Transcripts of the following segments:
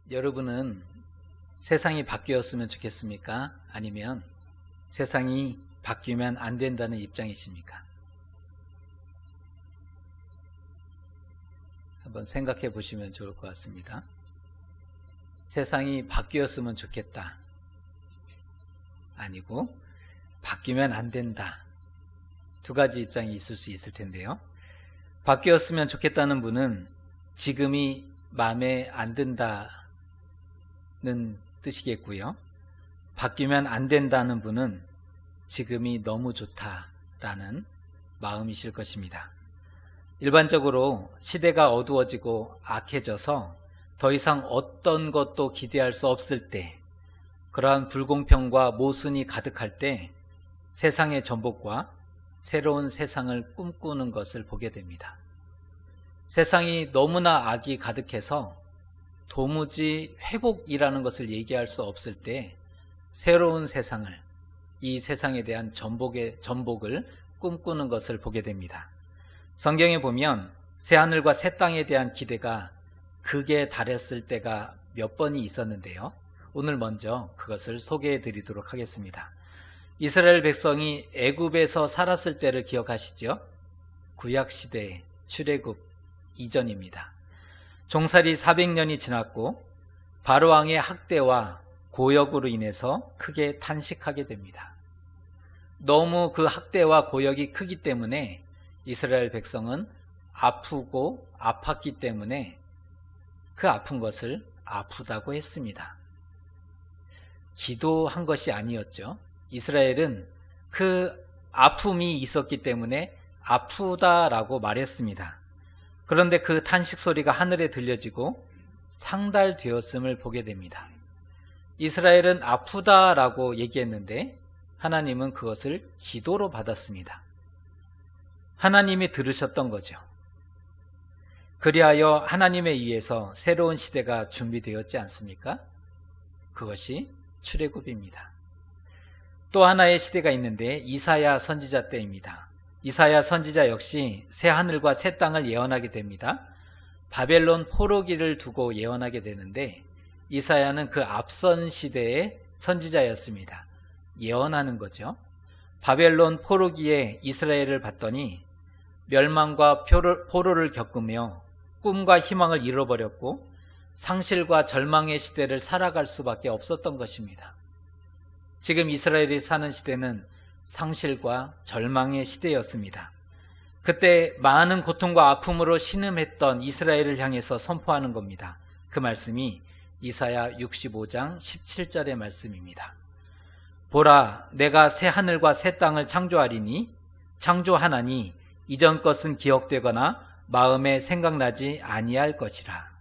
여러분은 세상이 바뀌었으면 좋겠습니까? 아니면 세상이 바뀌면 안 된다는 입장이십니까? 한번 생각해 보시면 좋을 것 같습니다. 세상이 바뀌었으면 좋겠다. 아니고 바뀌면 안 된다. 두 가지 입장이 있을 수 있을 텐데요. 바뀌었으면 좋겠다는 분은 지금이 마음에 안 든다는 뜻이겠고요. 바뀌면 안 된다는 분은 지금이 너무 좋다라는 마음이실 것입니다. 일반적으로 시대가 어두워지고 악해져서 더 이상 어떤 것도 기대할 수 없을 때, 그러한 불공평과 모순이 가득할 때 세상의 전복과 새로운 세상을 꿈꾸는 것을 보게 됩니다. 세상이 너무나 악이 가득해서 도무지 회복이라는 것을 얘기할 수 없을 때 새로운 세상을, 이 세상에 대한 전복을 꿈꾸는 것을 보게 됩니다. 성경에 보면 새하늘과 새 땅에 대한 기대가 극에 달했을 때가 몇 번이 있었는데요. 오늘 먼저 그것을 소개해 드리도록 하겠습니다. 이스라엘 백성이 애굽에서 살았을 때를 기억하시죠? 구약시대의 출애굽 이전입니다. 종살이 400년이 지났고 바로왕의 학대와 고역으로 인해서 크게 탄식하게 됩니다. 너무 그 학대와 고역이 크기 때문에 이스라엘 백성은 아프고 아팠기 때문에 그 아픈 것을 아프다고 했습니다. 기도한 것이 아니었죠. 이스라엘은 그 아픔이 있었기 때문에 아프다라고 말했습니다. 그런데 그 탄식 소리가 하늘에 들려지고 상달되었음을 보게 됩니다. 이스라엘은 아프다라고 얘기했는데 하나님은 그것을 기도로 받았습니다. 하나님이 들으셨던 거죠. 그리하여 하나님에 의해서 새로운 시대가 준비되었지 않습니까? 그것이 출애굽입니다. 또 하나의 시대가 있는데 이사야 선지자 때입니다. 이사야 선지자 역시 새 하늘과 새 땅을 예언하게 됩니다. 바벨론 포로기를 두고 예언하게 되는데 이사야는 그 앞선 시대의 선지자였습니다. 예언하는 거죠. 바벨론 포로기에 이스라엘을 봤더니 멸망과 포로를 겪으며 꿈과 희망을 잃어버렸고 상실과 절망의 시대를 살아갈 수밖에 없었던 것입니다. 지금 이스라엘이 사는 시대는 상실과 절망의 시대였습니다. 그때 많은 고통과 아픔으로 신음했던 이스라엘을 향해서 선포하는 겁니다. 그 말씀이 이사야 65장 17절의 말씀입니다. 보라, 내가 새 하늘과 새 땅을 창조하나니 이전 것은 기억되거나 마음에 생각나지 아니할 것이라.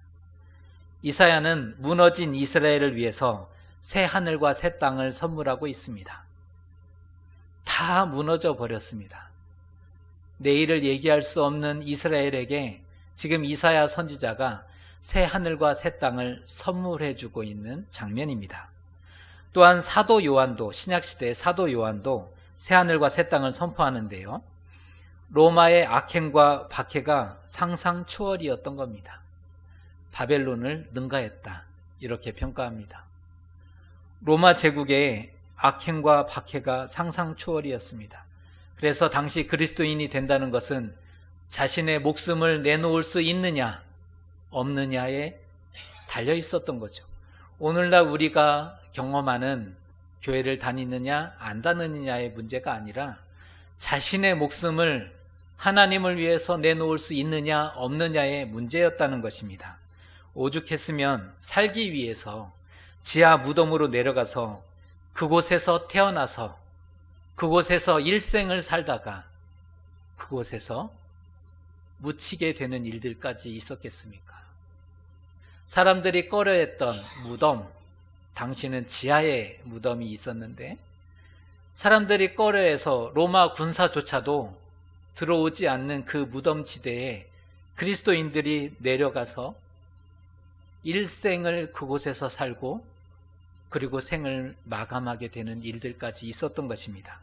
이사야는 무너진 이스라엘을 위해서 새 하늘과 새 땅을 선물하고 있습니다. 다 무너져 버렸습니다. 내일을 얘기할 수 없는 이스라엘에게 지금 이사야 선지자가 새 하늘과 새 땅을 선물해 주고 있는 장면입니다. 또한 사도 요한도, 신약시대의 사도 요한도 새 하늘과 새 땅을 선포하는데요. 로마의 악행과 박해가 상상 초월이었던 겁니다. 바벨론을 능가했다, 이렇게 평가합니다. 로마 제국의 악행과 박해가 상상 초월이었습니다. 그래서 당시 그리스도인이 된다는 것은 자신의 목숨을 내놓을 수 있느냐 없느냐에 달려 있었던 거죠. 오늘날 우리가 경험하는 교회를 다니느냐 안 다니느냐의 문제가 아니라 자신의 목숨을 하나님을 위해서 내놓을 수 있느냐 없느냐의 문제였다는 것입니다. 오죽했으면 살기 위해서 지하 무덤으로 내려가서 그곳에서 태어나서 그곳에서 일생을 살다가 그곳에서 묻히게 되는 일들까지 있었겠습니까? 사람들이 꺼려했던 무덤, 당시는 지하에 무덤이 있었는데 사람들이 꺼려해서 로마 군사조차도 들어오지 않는 그 무덤지대에 그리스도인들이 내려가서 일생을 그곳에서 살고 그리고 생을 마감하게 되는 일들까지 있었던 것입니다.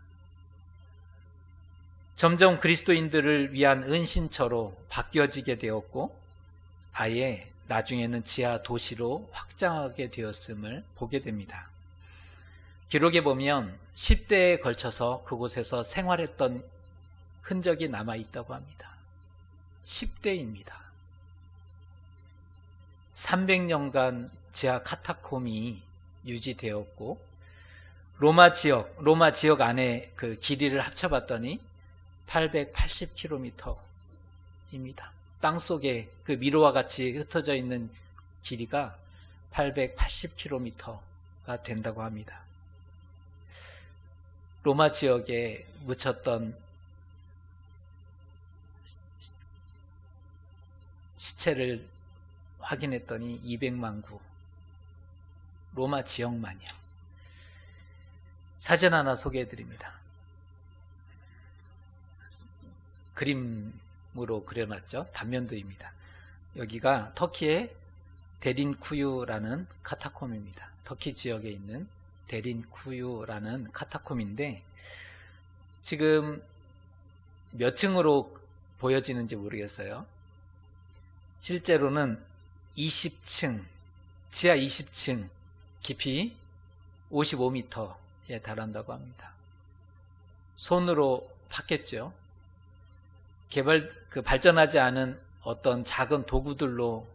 점점 그리스도인들을 위한 은신처로 바뀌어지게 되었고 아예 나중에는 지하 도시로 확장하게 되었음을 보게 됩니다. 기록에 보면 10대에 걸쳐서 그곳에서 생활했던 흔적이 남아 있다고 합니다. 10대입니다. 300년간 지하 카타콤이 유지되었고 로마 지역 안에 그 길이를 합쳐봤더니 880km입니다. 땅속에 그 미로와 같이 흩어져 있는 길이가 880km가 된다고 합니다. 로마 지역에 묻혔던 시체를 확인했더니 200만 구. 로마 지역만요. 사진 하나 소개해드립니다. 그림으로 그려놨죠. 단면도입니다. 여기가 터키의 데린쿠유라는 카타콤입니다. 터키 지역에 있는 데린쿠유라는 카타콤인데 지금 몇 층으로 보여지는지 모르겠어요. 실제로는 20층, 지하 20층, 깊이 55m에 달한다고 합니다. 손으로 팠겠죠. 발전하지 않은 어떤 작은 도구들로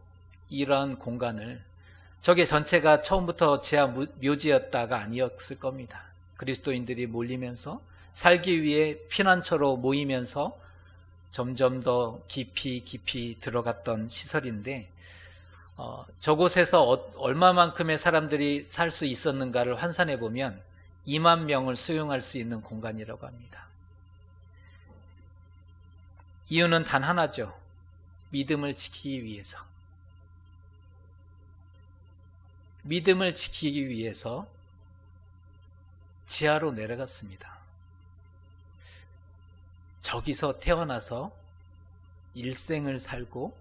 이런 공간을, 저게 전체가 처음부터 지하 묘지였다가 아니었을 겁니다. 그리스도인들이 몰리면서 살기 위해 피난처로 모이면서 점점 더 깊이 들어갔던 시설인데 저곳에서 얼마만큼의 사람들이 살 수 있었는가를 환산해 보면 2만 명을 수용할 수 있는 공간이라고 합니다. 이유는 단 하나죠. 믿음을 지키기 위해서. 믿음을 지키기 위해서 지하로 내려갔습니다. 저기서 태어나서 일생을 살고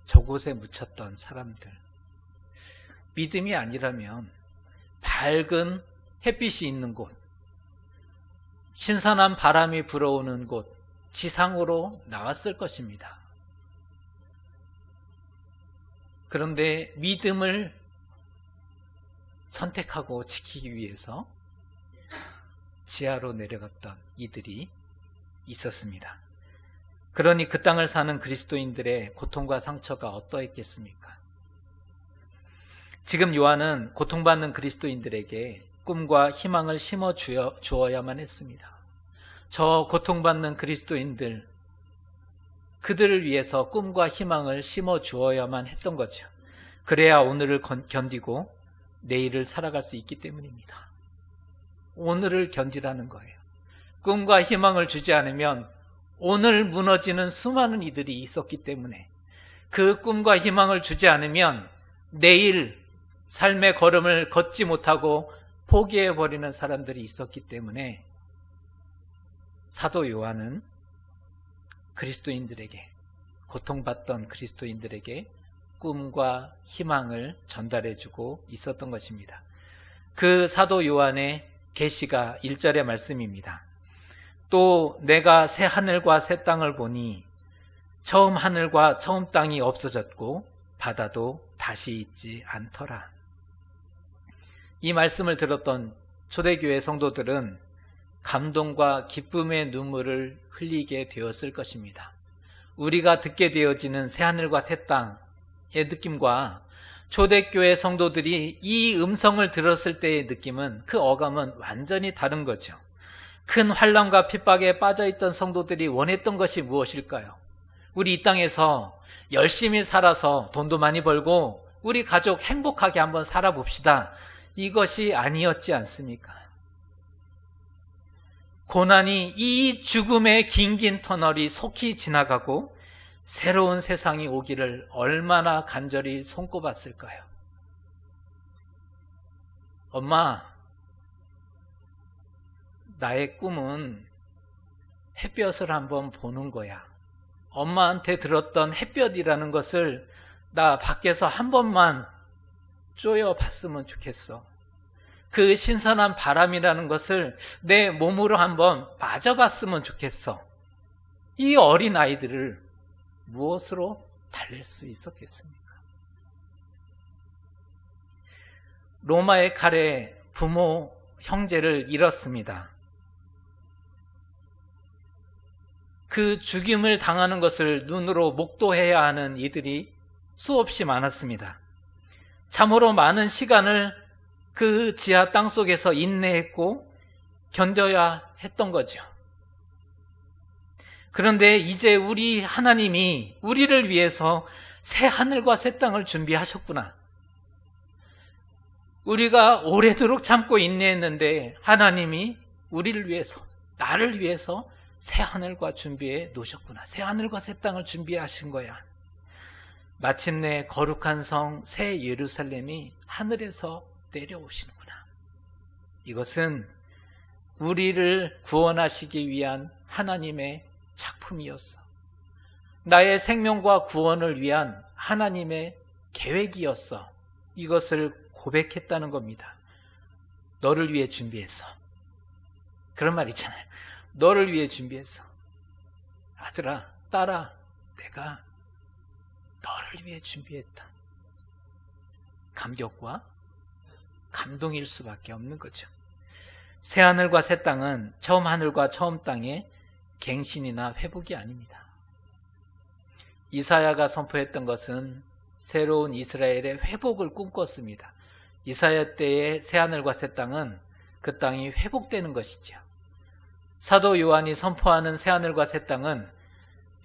저곳에 묻혔던 사람들. 믿음이 아니라면 밝은 햇빛이 있는 곳, 신선한 바람이 불어오는 곳, 지상으로 나왔을 것입니다. 그런데 믿음을 선택하고 지키기 위해서 지하로 내려갔던 이들이 있었습니다. 그러니 그 땅을 사는 그리스도인들의 고통과 상처가 어떠했겠습니까? 지금 요한은 고통받는 그리스도인들에게 꿈과 희망을 심어 주어야만 했습니다. 저 고통받는 그리스도인들, 그들을 위해서 꿈과 희망을 심어 주어야만 했던 거죠. 그래야 오늘을 견디고 내일을 살아갈 수 있기 때문입니다. 오늘을 견디라는 거예요. 꿈과 희망을 주지 않으면 오늘 무너지는 수많은 이들이 있었기 때문에, 그 꿈과 희망을 주지 않으면 내일 삶의 걸음을 걷지 못하고 포기해버리는 사람들이 있었기 때문에 사도 요한은 그리스도인들에게, 고통받던 그리스도인들에게 꿈과 희망을 전달해주고 있었던 것입니다. 그 사도 요한의 계시가 1절의 말씀입니다. 또 내가 새 하늘과 새 땅을 보니 처음 하늘과 처음 땅이 없어졌고 바다도 다시 있지 않더라. 이 말씀을 들었던 초대교회 성도들은 감동과 기쁨의 눈물을 흘리게 되었을 것입니다. 우리가 듣게 되어지는 새 하늘과 새 땅의 느낌과 초대교회 성도들이 이 음성을 들었을 때의 느낌은, 그 어감은 완전히 다른 거죠. 큰 환난과 핍박에 빠져있던 성도들이 원했던 것이 무엇일까요? 우리 이 땅에서 열심히 살아서 돈도 많이 벌고 우리 가족 행복하게 한번 살아봅시다. 이것이 아니었지 않습니까? 고난이, 이 죽음의 긴긴 터널이 속히 지나가고 새로운 세상이 오기를 얼마나 간절히 손꼽았을까요? 엄마, 나의 꿈은 햇볕을 한번 보는 거야. 엄마한테 들었던 햇볕이라는 것을 나 밖에서 한 번만 쪼여봤으면 좋겠어. 그 신선한 바람이라는 것을 내 몸으로 한번 맞아봤으면 좋겠어. 이 어린 아이들을 무엇으로 달랠 수 있었겠습니까? 로마의 칼에 부모, 형제를 잃었습니다. 그 죽임을 당하는 것을 눈으로 목도해야 하는 이들이 수없이 많았습니다. 참으로 많은 시간을 그 지하 땅 속에서 인내했고 견뎌야 했던 거죠. 그런데 이제 우리 하나님이 우리를 위해서 새 하늘과 새 땅을 준비하셨구나. 우리가 오래도록 참고 인내했는데 하나님이 우리를 위해서, 나를 위해서 새 하늘과 준비해 놓으셨구나. 새 하늘과 새 땅을 준비하신 거야. 마침내 거룩한 성 새 예루살렘이 하늘에서 내려오시는구나. 이것은 우리를 구원하시기 위한 하나님의 작품이었어. 나의 생명과 구원을 위한 하나님의 계획이었어. 이것을 고백했다는 겁니다. 너를 위해 준비했어. 그런 말 있잖아요. 너를 위해 준비했어. 아들아, 딸아, 내가 너를 위해 준비했다. 감격과 감동일 수밖에 없는 거죠. 새 하늘과 새 땅은 처음 하늘과 처음 땅의 갱신이나 회복이 아닙니다. 이사야가 선포했던 것은 새로운 이스라엘의 회복을 꿈꿨습니다. 이사야 때의 새 하늘과 새 땅은 그 땅이 회복되는 것이죠. 사도 요한이 선포하는 새 하늘과 새 땅은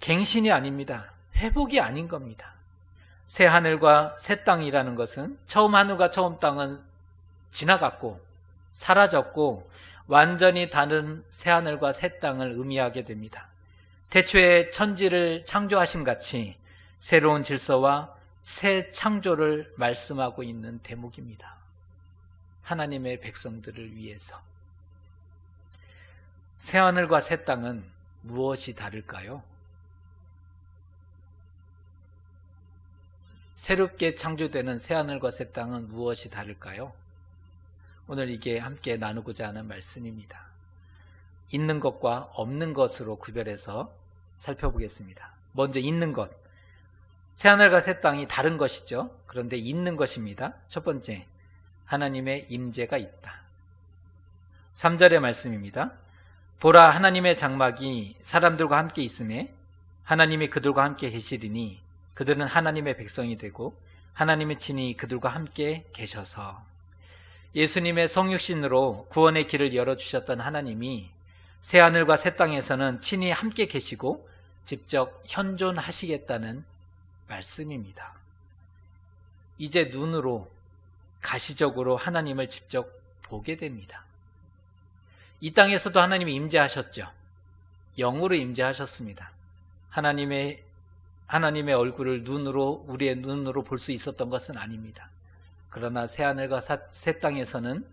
갱신이 아닙니다. 회복이 아닌 겁니다. 새 하늘과 새 땅이라는 것은 처음 하늘과 처음 땅은 지나갔고 사라졌고 완전히 다른 새 하늘과 새 땅을 의미하게 됩니다. 태초에 천지를 창조하심 같이 새로운 질서와 새 창조를 말씀하고 있는 대목입니다. 하나님의 백성들을 위해서. 새 하늘과 새 땅은 무엇이 다를까요? 새롭게 창조되는 새 하늘과 새 땅은 무엇이 다를까요? 오늘 이게 함께 나누고자 하는 말씀입니다. 있는 것과 없는 것으로 구별해서 살펴보겠습니다. 먼저 있는 것. 새 하늘과 새 땅이 다른 것이죠. 그런데 있는 것입니다. 첫 번째, 하나님의 임재가 있다. 3절의 말씀입니다. 보라, 하나님의 장막이 사람들과 함께 있음에 하나님이 그들과 함께 계시리니 그들은 하나님의 백성이 되고 하나님의 친히 그들과 함께 계셔서. 예수님의 성육신으로 구원의 길을 열어주셨던 하나님이 새 하늘과 새 땅에서는 친히 함께 계시고 직접 현존하시겠다는 말씀입니다. 이제 눈으로 가시적으로 하나님을 직접 보게 됩니다. 이 땅에서도 하나님이 임재하셨죠. 영으로 임재하셨습니다. 하나님의 얼굴을 우리의 눈으로 볼 수 있었던 것은 아닙니다. 그러나 새하늘과 새 땅에서는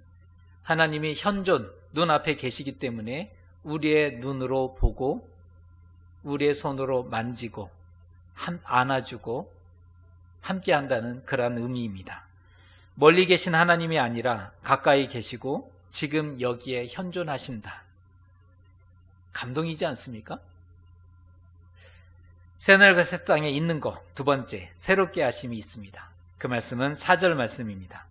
하나님이 현존, 눈앞에 계시기 때문에 우리의 눈으로 보고 우리의 손으로 만지고 안아주고 함께한다는 그러한 의미입니다. 멀리 계신 하나님이 아니라 가까이 계시고 지금 여기에 현존하신다. 감동이지 않습니까? 새하늘과 새 땅에 있는 것, 두 번째, 새롭게 하심이 있습니다. 그 말씀은 4절 말씀입니다.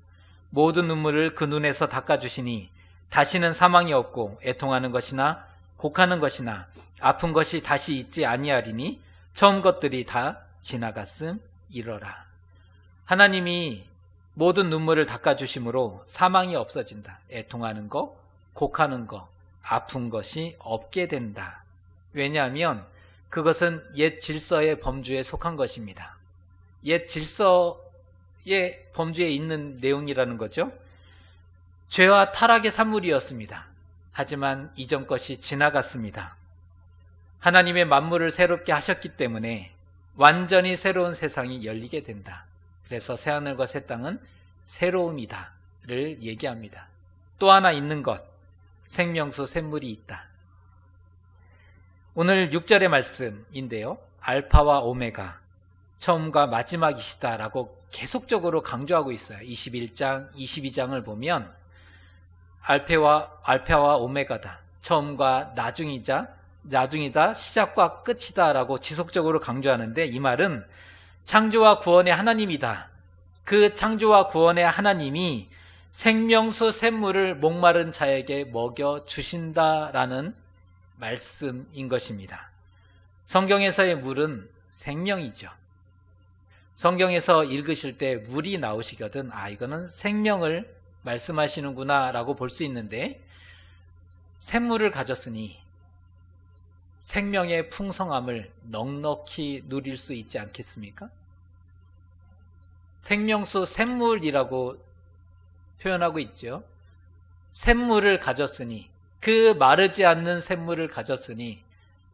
모든 눈물을 그 눈에서 닦아주시니 다시는 사망이 없고 애통하는 것이나 곡하는 것이나 아픈 것이 다시 있지 아니하리니 처음 것들이 다 지나갔음이러라. 하나님이 모든 눈물을 닦아주심으로 사망이 없어진다. 애통하는 것, 곡하는 것, 아픈 것이 없게 된다. 왜냐하면 그것은 옛 질서의 범주에 속한 것입니다. 옛 질서의 범주에 있는 내용이라는 거죠. 죄와 타락의 산물이었습니다. 하지만 이전 것이 지나갔습니다. 하나님의 만물을 새롭게 하셨기 때문에 완전히 새로운 세상이 열리게 된다. 그래서 새하늘과 새 땅은 새로움이다를 얘기합니다. 또 하나 있는 것, 생명수 샘물이 있다. 오늘 6절의 말씀인데요. 알파와 오메가, 처음과 마지막이시다라고 계속적으로 강조하고 있어요. 21장, 22장을 보면 알파와 오메가다. 처음과 나중이다, 시작과 끝이다라고 지속적으로 강조하는데 이 말은 창조와 구원의 하나님이다. 그 창조와 구원의 하나님이 생명수 샘물을 목마른 자에게 먹여 주신다라는 말씀인 것입니다. 성경에서의 물은 생명이죠. 성경에서 읽으실 때 물이 나오시거든 이거는 생명을 말씀하시는구나 라고 볼 수 있는데, 샘물을 가졌으니 생명의 풍성함을 넉넉히 누릴 수 있지 않겠습니까? 생명수 샘물이라고 표현하고 있죠. 샘물을 가졌으니, 그 마르지 않는 샘물을 가졌으니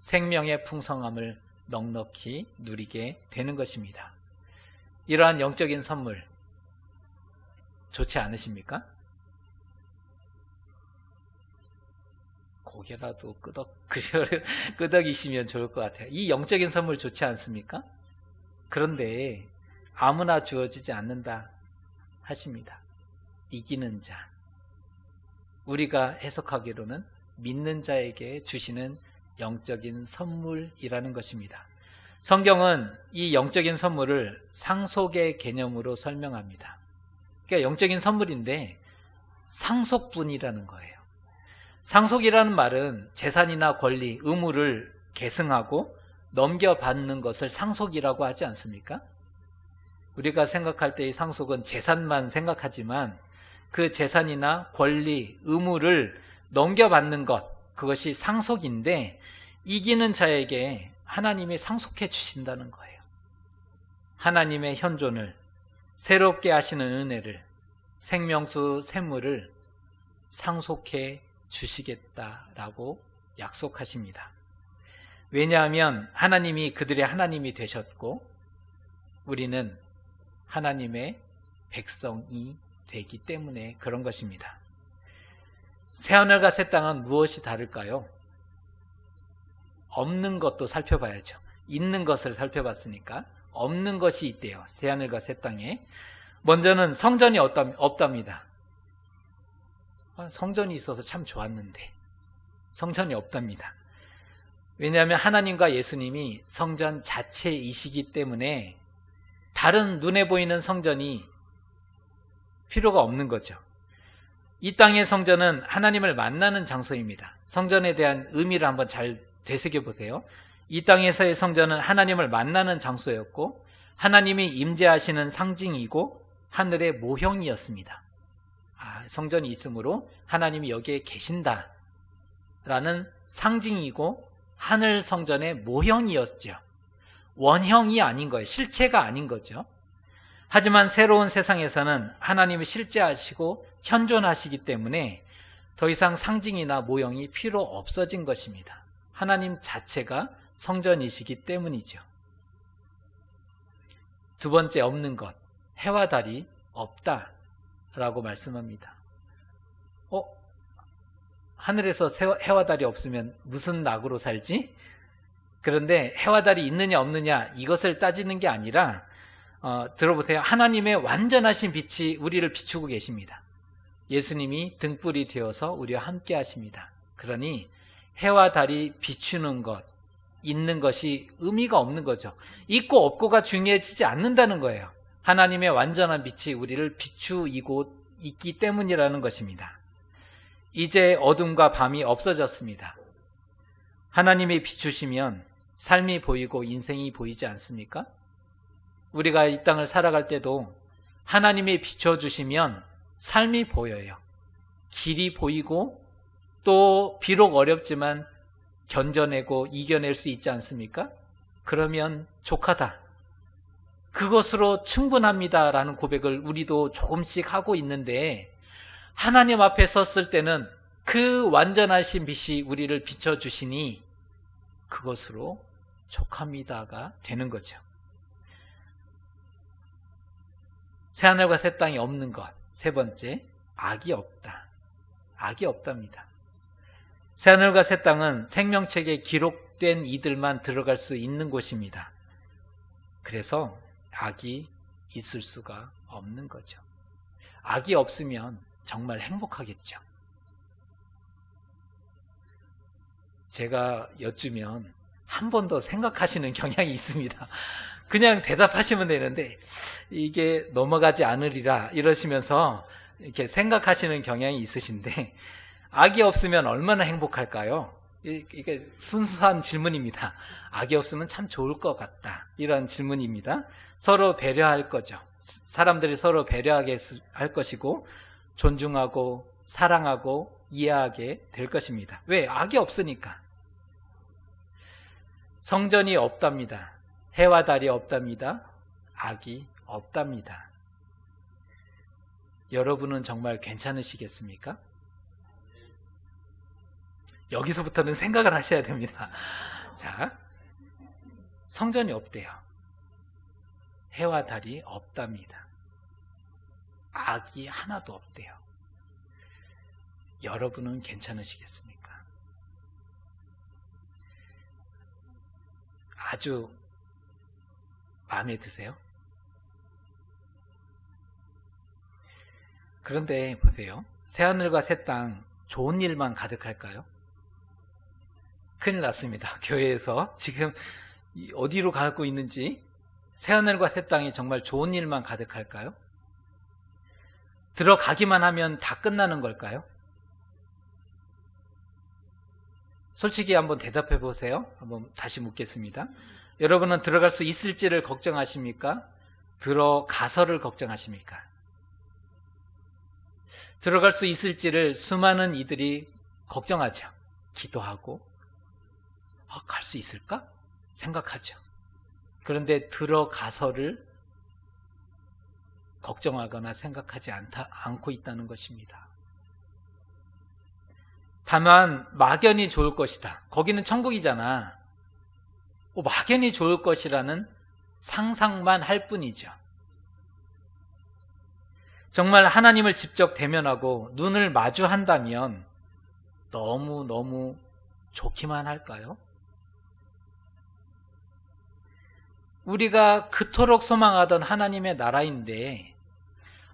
생명의 풍성함을 넉넉히 누리게 되는 것입니다. 이러한 영적인 선물 좋지 않으십니까? 고개라도 끄덕이시면 좋을 것 같아요. 이 영적인 선물 좋지 않습니까? 그런데 아무나 주어지지 않는다 하십니다. 이기는 자, 우리가 해석하기로는 믿는 자에게 주시는 영적인 선물이라는 것입니다. 성경은 이 영적인 선물을 상속의 개념으로 설명합니다. 그러니까 영적인 선물인데 상속분이라는 거예요. 상속이라는 말은 재산이나 권리, 의무를 계승하고 넘겨받는 것을 상속이라고 하지 않습니까? 우리가 생각할 때 이 상속은 재산만 생각하지만 그 재산이나 권리, 의무를 넘겨받는 것, 그것이 상속인데, 이기는 자에게 하나님이 상속해 주신다는 거예요. 하나님의 현존을, 새롭게 하시는 은혜를, 생명수 샘물을 상속해 주시겠다라고 약속하십니다. 왜냐하면 하나님이 그들의 하나님이 되셨고 우리는 하나님의 백성이 되기 때문에 그런 것입니다. 새하늘과 새 땅은 무엇이 다를까요? 없는 것도 살펴봐야죠. 있는 것을 살펴봤으니까 없는 것이 있대요. 새하늘과 새 땅에. 먼저는 성전이 없답니다. 성전이 있어서 참 좋았는데 성전이 없답니다. 왜냐하면 하나님과 예수님이 성전 자체이시기 때문에 다른 눈에 보이는 성전이 필요가 없는 거죠. 이 땅의 성전은 하나님을 만나는 장소입니다. 성전에 대한 의미를 한번 잘 되새겨 보세요. 이 땅에서의 성전은 하나님을 만나는 장소였고 하나님이 임재하시는 상징이고 하늘의 모형이었습니다. 성전이 있으므로 하나님이 여기에 계신다라는 상징이고 하늘 성전의 모형이었죠. 원형이 아닌 거예요. 실체가 아닌 거죠. 하지만 새로운 세상에서는 하나님이 실제하시고 현존하시기 때문에 더 이상 상징이나 모형이 필요 없어진 것입니다. 하나님 자체가 성전이시기 때문이죠. 두 번째, 없는 것, 해와 달이 없다라고 말씀합니다. 하늘에서 해와 달이 없으면 무슨 낙으로 살지? 그런데 해와 달이 있느냐 없느냐 이것을 따지는 게 아니라 들어보세요. 하나님의 완전하신 빛이 우리를 비추고 계십니다. 예수님이 등불이 되어서 우리와 함께 하십니다. 그러니 해와 달이 비추는 것, 있는 것이 의미가 없는 거죠. 있고 없고가 중요해지지 않는다는 거예요. 하나님의 완전한 빛이 우리를 비추이고 있기 때문이라는 것입니다. 이제 어둠과 밤이 없어졌습니다. 하나님이 비추시면 삶이 보이고 인생이 보이지 않습니까? 우리가 이 땅을 살아갈 때도 하나님이 비춰주시면 삶이 보여요. 길이 보이고 또 비록 어렵지만 견뎌내고 이겨낼 수 있지 않습니까? 그러면 족하다. 그것으로 충분합니다라는 고백을 우리도 조금씩 하고 있는데 하나님 앞에 섰을 때는 그 완전하신 빛이 우리를 비춰주시니 그것으로 족합니다가 되는 거죠. 새하늘과 새 땅이 없는 것. 세 번째, 악이 없다. 악이 없답니다. 새하늘과 새 땅은 생명책에 기록된 이들만 들어갈 수 있는 곳입니다. 그래서 악이 있을 수가 없는 거죠. 악이 없으면 정말 행복하겠죠. 제가 여쭈면 한 번 더 생각하시는 경향이 있습니다. 그냥 대답하시면 되는데 이게 넘어가지 않으리라 이러시면서 이렇게 생각하시는 경향이 있으신데 악이 없으면 얼마나 행복할까요? 이게 순수한 질문입니다. 악이 없으면 참 좋을 것 같다. 이런 질문입니다. 서로 배려할 거죠. 사람들이 서로 배려하게 할 것이고 존중하고 사랑하고 이해하게 될 것입니다. 왜? 악이 없으니까. 성전이 없답니다. 해와 달이 없답니다. 악이 없답니다. 여러분은 정말 괜찮으시겠습니까? 여기서부터는 생각을 하셔야 됩니다. 자, 성전이 없대요. 해와 달이 없답니다. 악이 하나도 없대요. 여러분은 괜찮으시겠습니까? 아주 마음에 드세요? 그런데 보세요. 새하늘과 새 땅 좋은 일만 가득할까요? 큰일 났습니다. 교회에서 지금 어디로 가고 있는지 새하늘과 새 땅이 정말 좋은 일만 가득할까요? 들어가기만 하면 다 끝나는 걸까요? 솔직히 한번 대답해 보세요. 한번 다시 묻겠습니다. 여러분은 들어갈 수 있을지를 걱정하십니까? 들어가서를 걱정하십니까? 들어갈 수 있을지를 수많은 이들이 걱정하죠. 기도하고 갈 수 있을까? 생각하죠. 그런데 들어가서를 걱정하거나 생각하지 않고 있다는 것입니다. 다만 막연히 좋을 것이다. 거기는 천국이잖아. 막연히 좋을 것이라는 상상만 할 뿐이죠. 정말 하나님을 직접 대면하고 눈을 마주한다면 너무너무 좋기만 할까요? 우리가 그토록 소망하던 하나님의 나라인데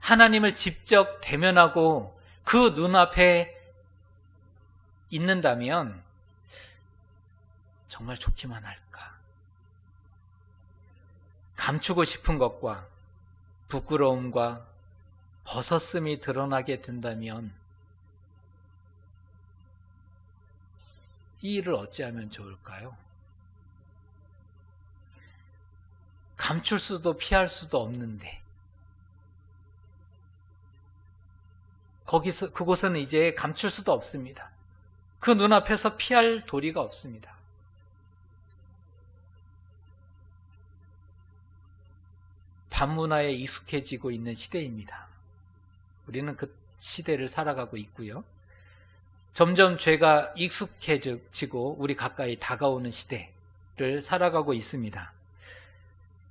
하나님을 직접 대면하고 그 눈앞에 있는다면 정말 좋기만 할까? 감추고 싶은 것과 부끄러움과 벗었음이 드러나게 된다면 이 일을 어찌하면 좋을까요? 감출 수도 피할 수도 없는데 그곳은 이제 감출 수도 없습니다. 그 눈앞에서 피할 도리가 없습니다. 반문화에 익숙해지고 있는 시대입니다. 우리는 그 시대를 살아가고 있고요. 점점 죄가 익숙해지고 우리 가까이 다가오는 시대를 살아가고 있습니다.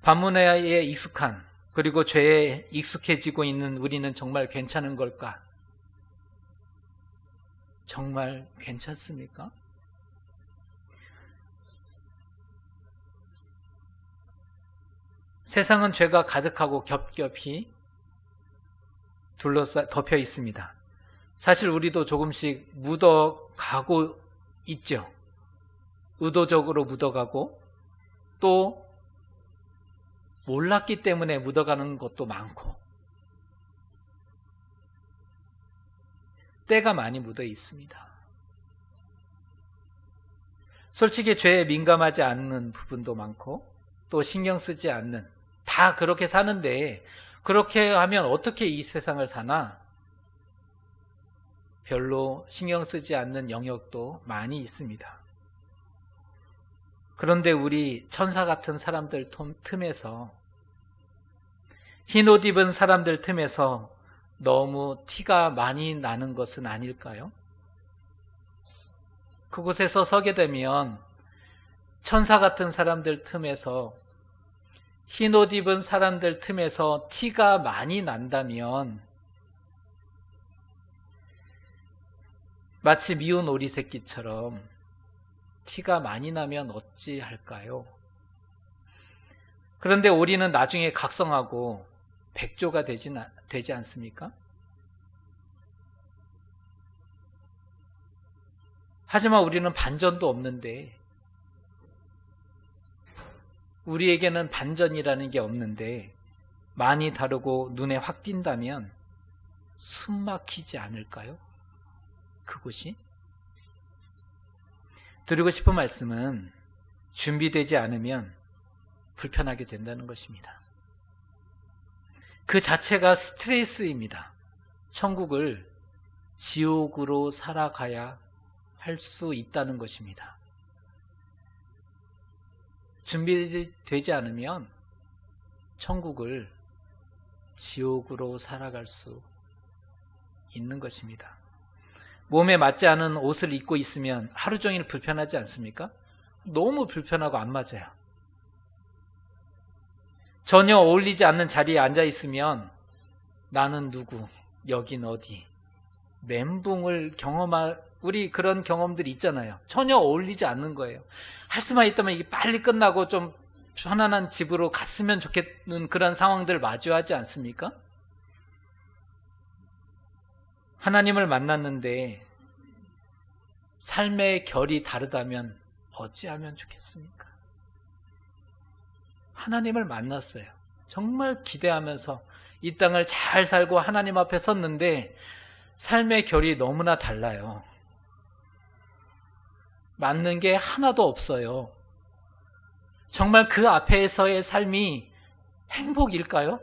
반문화에 익숙한 그리고 죄에 익숙해지고 있는 우리는 정말 괜찮은 걸까? 정말 괜찮습니까? 세상은 죄가 가득하고 겹겹이 덮여 있습니다. 사실 우리도 조금씩 묻어가고 있죠. 의도적으로 묻어가고 또 몰랐기 때문에 묻어가는 것도 많고 때가 많이 묻어 있습니다. 솔직히 죄에 민감하지 않는 부분도 많고 또 신경 쓰지 않는 다 그렇게 사는데 그렇게 하면 어떻게 이 세상을 사나? 별로 신경 쓰지 않는 영역도 많이 있습니다. 그런데 우리 천사 같은 사람들 틈에서 흰옷 입은 사람들 틈에서 너무 티가 많이 나는 것은 아닐까요? 그곳에서 서게 되면 천사 같은 사람들 틈에서 흰옷 입은 사람들 틈에서 티가 많이 난다면 마치 미운 오리 새끼처럼 티가 많이 나면 어찌할까요? 그런데 오리는 나중에 각성하고 백조가 되지 않습니까? 하지만 우리는 반전도 없는데 우리에게는 반전이라는 게 없는데 많이 다르고 눈에 확 띈다면 숨 막히지 않을까요? 그곳이? 드리고 싶은 말씀은 준비되지 않으면 불편하게 된다는 것입니다. 그 자체가 스트레스입니다. 천국을 지옥으로 살아가야 할 수 있다는 것입니다. 준비되지 않으면 천국을 지옥으로 살아갈 수 있는 것입니다. 몸에 맞지 않은 옷을 입고 있으면 하루 종일 불편하지 않습니까? 너무 불편하고 안 맞아요. 전혀 어울리지 않는 자리에 앉아 있으면 나는 누구, 여긴 어디, 멘붕을 우리 그런 경험들이 있잖아요. 전혀 어울리지 않는 거예요. 할 수만 있다면 이게 빨리 끝나고 좀 편안한 집으로 갔으면 좋겠는 그런 상황들을 마주하지 않습니까? 하나님을 만났는데 삶의 결이 다르다면 어찌하면 좋겠습니까? 하나님을 만났어요. 정말 기대하면서 이 땅을 잘 살고 하나님 앞에 섰는데 삶의 결이 너무나 달라요. 맞는 게 하나도 없어요. 정말 그 앞에서의 삶이 행복일까요?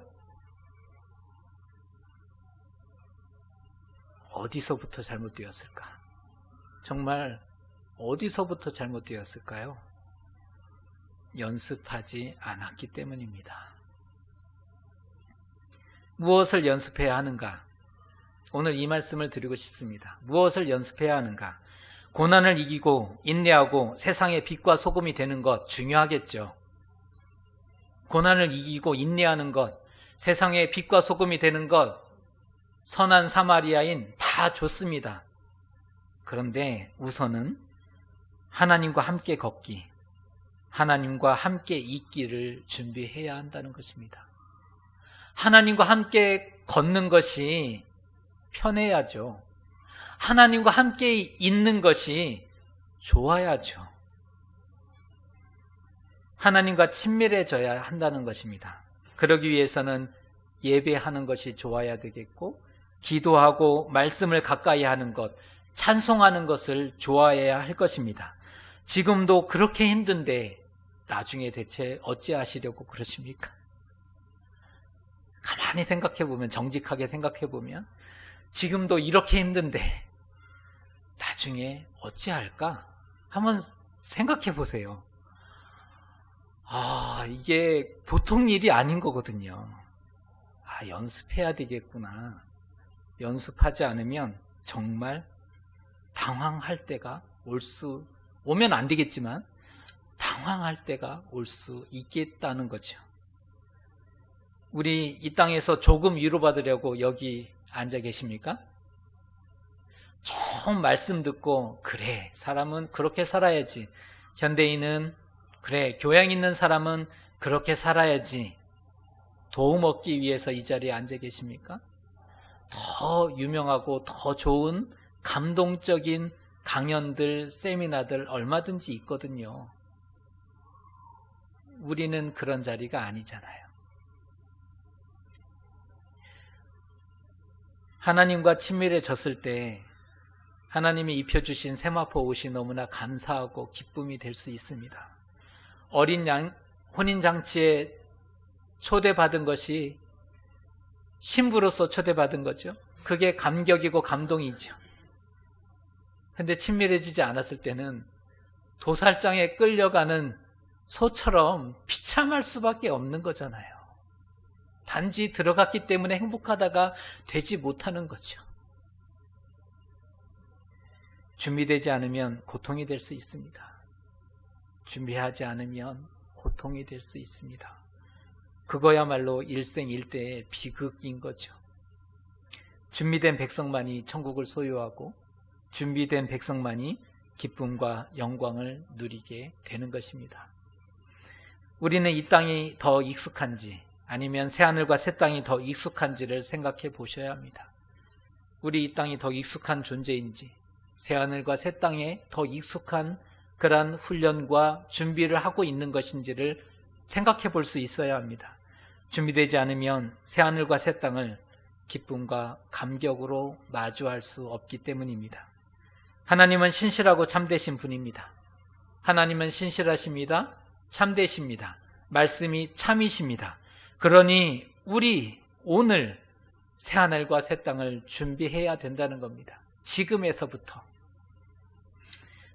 어디서부터 잘못되었을까? 정말 어디서부터 잘못되었을까요? 연습하지 않았기 때문입니다. 무엇을 연습해야 하는가? 오늘 이 말씀을 드리고 싶습니다. 무엇을 연습해야 하는가? 고난을 이기고 인내하고 세상의 빛과 소금이 되는 것 중요하겠죠. 고난을 이기고 인내하는 것, 세상의 빛과 소금이 되는 것, 선한 사마리아인 다 좋습니다. 그런데 우선은 하나님과 함께 걷기, 하나님과 함께 있기를 준비해야 한다는 것입니다. 하나님과 함께 걷는 것이 편해야죠. 하나님과 함께 있는 것이 좋아야죠. 하나님과 친밀해져야 한다는 것입니다. 그러기 위해서는 예배하는 것이 좋아야 되겠고, 기도하고 말씀을 가까이 하는 것, 찬송하는 것을 좋아해야 할 것입니다. 지금도 그렇게 힘든데 나중에 대체 어찌하시려고 그러십니까? 가만히 생각해보면, 정직하게 생각해보면 지금도 이렇게 힘든데 나중에 어찌할까? 한번 생각해보세요. 이게 보통 일이 아닌 거거든요. 연습해야 되겠구나. 연습하지 않으면 정말 당황할 때가 오면 안 되겠지만 당황할 때가 올 수 있겠다는 거죠. 우리 이 땅에서 조금 위로받으려고 여기 앉아 계십니까? 좀 말씀 듣고 그래, 사람은 그렇게 살아야지. 현대인은 그래, 교양 있는 사람은 그렇게 살아야지. 도움 얻기 위해서 이 자리에 앉아 계십니까? 더 유명하고 더 좋은 감동적인 강연들, 세미나들 얼마든지 있거든요. 우리는 그런 자리가 아니잖아요. 하나님과 친밀해졌을 때 하나님이 입혀주신 세마포 옷이 너무나 감사하고 기쁨이 될 수 있습니다. 어린 양 혼인잔치에 초대받은 것이 신부로서 초대받은 거죠. 그게 감격이고 감동이죠. 근데 친밀해지지 않았을 때는 도살장에 끌려가는 소처럼 비참할 수밖에 없는 거잖아요. 단지 들어갔기 때문에 행복하다가 되지 못하는 거죠. 준비되지 않으면 고통이 될 수 있습니다. 준비하지 않으면 고통이 될 수 있습니다. 그거야말로 일생일대의 비극인 거죠. 준비된 백성만이 천국을 소유하고 준비된 백성만이 기쁨과 영광을 누리게 되는 것입니다. 우리는 이 땅이 더 익숙한지 아니면 새하늘과 새 땅이 더 익숙한지를 생각해 보셔야 합니다. 우리 이 땅이 더 익숙한 존재인지 새하늘과 새 땅에 더 익숙한 그러한 훈련과 준비를 하고 있는 것인지를 생각해 볼 수 있어야 합니다. 준비되지 않으면 새하늘과 새 땅을 기쁨과 감격으로 마주할 수 없기 때문입니다. 하나님은 신실하고 참되신 분입니다. 하나님은 신실하십니다. 참되십니다. 말씀이 참이십니다. 그러니 우리 오늘 새하늘과 새 땅을 준비해야 된다는 겁니다. 지금에서부터.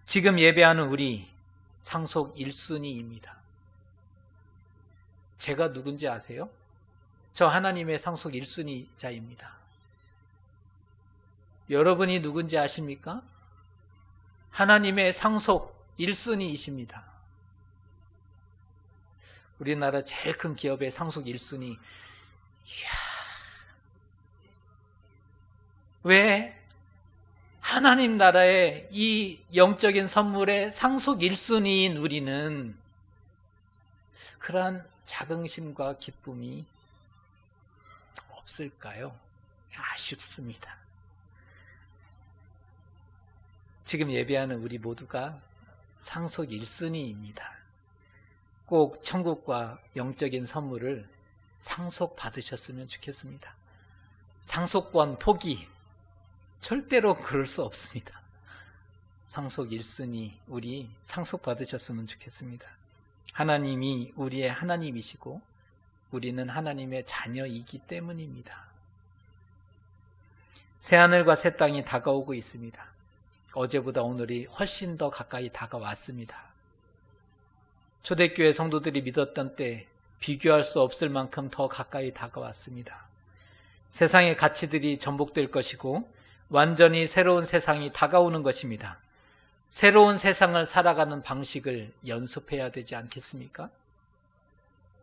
지금 예배하는 우리 상속 1순위입니다. 제가 누군지 아세요? 저 하나님의 상속 1순위자입니다. 여러분이 누군지 아십니까? 하나님의 상속 1순위이십니다. 우리나라 제일 큰 기업의 상속 1순위. 이야. 왜? 하나님 나라의 이 영적인 선물의 상속 1순위인 우리는 그러한 자긍심과 기쁨이 없을까요? 아쉽습니다. 지금 예배하는 우리 모두가 상속 1순위입니다. 꼭 천국과 영적인 선물을 상속 받으셨으면 좋겠습니다. 상속권 포기, 절대로 그럴 수 없습니다. 상속 1순위 우리 상속 받으셨으면 좋겠습니다. 하나님이 우리의 하나님이시고 우리는 하나님의 자녀이기 때문입니다. 새하늘과 새 땅이 다가오고 있습니다. 어제보다 오늘이 훨씬 더 가까이 다가왔습니다. 초대교회 성도들이 믿었던 때 비교할 수 없을 만큼 더 가까이 다가왔습니다. 세상의 가치들이 전복될 것이고 완전히 새로운 세상이 다가오는 것입니다. 새로운 세상을 살아가는 방식을 연습해야 되지 않겠습니까?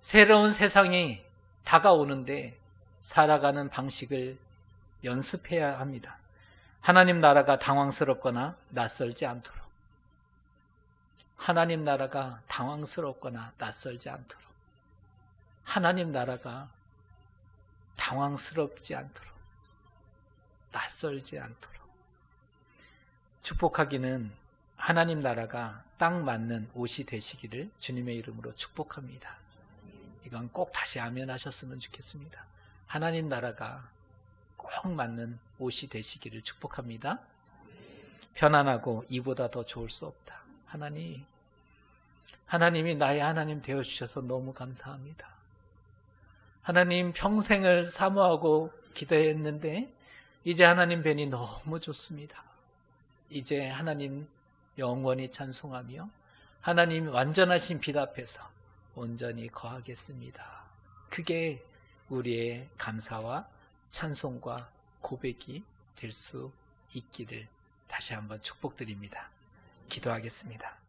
새로운 세상이 다가오는데 살아가는 방식을 연습해야 합니다. 하나님 나라가 당황스럽거나 낯설지 않도록. 하나님 나라가 당황스럽거나 낯설지 않도록. 하나님 나라가 당황스럽지 않도록. 낯설지 않도록. 축복하기는 하나님 나라가 딱 맞는 옷이 되시기를 주님의 이름으로 축복합니다. 이건 꼭 다시 아멘 하셨으면 좋겠습니다. 하나님 나라가 꼭 맞는 옷이 되시기를 축복합니다. 편안하고 이보다 더 좋을 수 없다. 하나님이 나의 하나님 되어주셔서 너무 감사합니다. 하나님 평생을 사모하고 기도했는데 이제 하나님 뵈니 너무 좋습니다. 이제 하나님 영원히 찬송하며 하나님 완전하신 빛 앞에서 온전히 거하겠습니다. 그게 우리의 감사와 찬송과 고백이 될 수 있기를 다시 한번 축복드립니다. 기도하겠습니다.